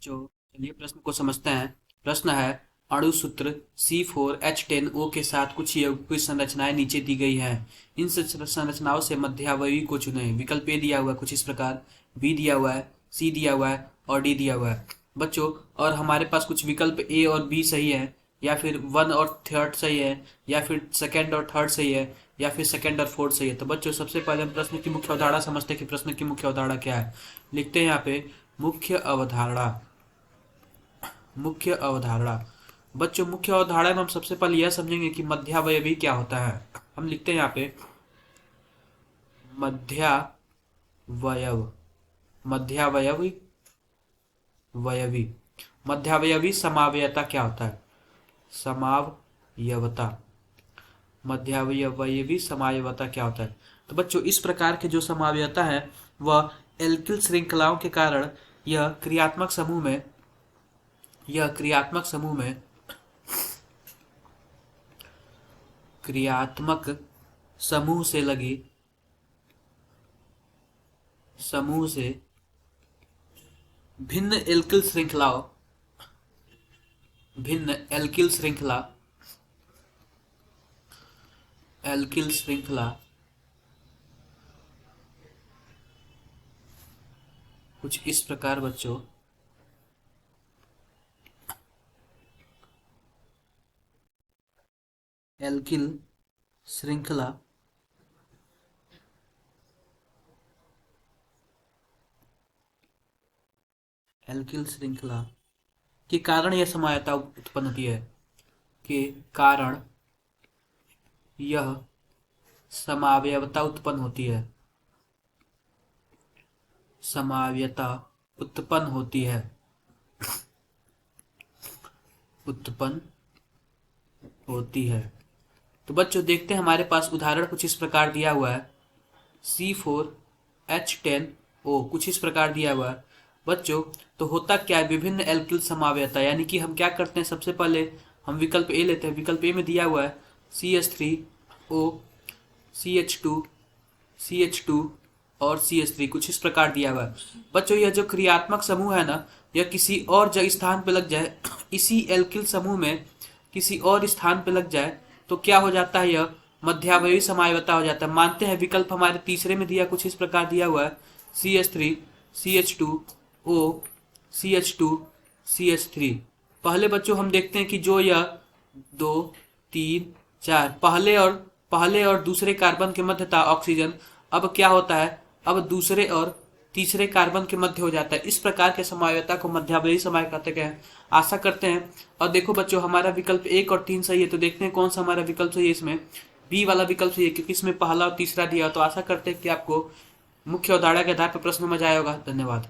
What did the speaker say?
जो चलिए प्रश्न को समझते हैं। प्रश्न है, अणु सूत्र C4H10O के साथ कुछ यौगिक संरचनाएं नीचे दी गई हैं। इन संरचनाओं से मध्यावयवी को चुनें। विकल्प ए दिया हुआ है कुछ इस प्रकार, बी दिया हुआ है, सी दिया हुआ है और डी दिया हुआ है बच्चों। और हमारे पास कुछ विकल्प ए और बी सही है, या फिर वन और थर्ड सही है, या फिर सेकंड और थर्ड सही है, या फिर सेकंड और फोर्थ सही है। तो बच्चों सबसे पहले हम प्रश्न की मुख्य अवधारणा समझते हैं कि प्रश्न की मुख्य अवधारणा क्या है। लिखते हैं यहाँ पे मुख्य अवधारणा। मुख्य अवधारणा बच्चों, मुख्य अवधारणा में हम सबसे पहले यह समझेंगे कि मध्यावयवी क्या होता है। हम लिखते हैं यहाँ पे मध्यावयव। मध्यावयवी वयवी मध्यावयवी समावयता क्या होता है? समावयवता। मध्यावयवी समावयवता क्या होता है? तो बच्चों इस प्रकार के जो समावयता है वह एल्किल श्रृंखलाओं के कारण यह क्रियात्मक समूह में क्रियात्मक समूह से भिन्न एल्किल श्रृंखला कुछ इस प्रकार बच्चों एल्किल श्रृंखला के कारण यह समायता उत्पन्न होती है। के कारण यह समावयवता उत्पन्न होती है। समावयता उत्पन्न होती है। तो बच्चों देखते हैं, हमारे पास उदाहरण कुछ इस प्रकार दिया हुआ है। C4H10O कुछ इस प्रकार दिया हुआ है बच्चों। तो होता क्या है, विभिन्न एल्किल समावयता, यानी कि हम क्या करते हैं, सबसे पहले हम विकल्प ए लेते हैं। विकल्प ए में दिया हुआ है CH3O, CH2 और CH3 कुछ इस प्रकार दिया हुआ है बच्चों। यह जो क्रियात्मक समूह है ना, यह किसी और स्थान पे लग जाए, इसी एल्किल समूह में किसी और स्थान पे लग जाए तो क्या हो जाता है, यह मध्यावयवी समावयता हो जाता है। मानते हैं विकल्प हमारे तीसरे में दिया कुछ इस प्रकार दिया हुआ है CH3 CH2O CH2 CH3। पहले बच्चों हम देखते हैं कि जो यह 2 3 4 पहले और दूसरे कार्बन के मध्य था ऑक्सीजन, अब क्या होता है, अब दूसरे और तीसरे कार्बन के मध्य हो जाता है। इस प्रकार के समावयता को मध्यावयवी समावयता कहते हैं। आशा करते हैं। और देखो बच्चों, हमारा विकल्प 1 और 3 सही है, तो देखते हैं कौन सा हमारा विकल्प सही है। इसमें बी वाला विकल्प सही है, क्योंकि इसमें पहला और तीसरा दिया। तो आशा करते हैं कि आपको मुख्य अवधारणा के आधार पर प्रश्न मजा आया होगा। धन्यवाद।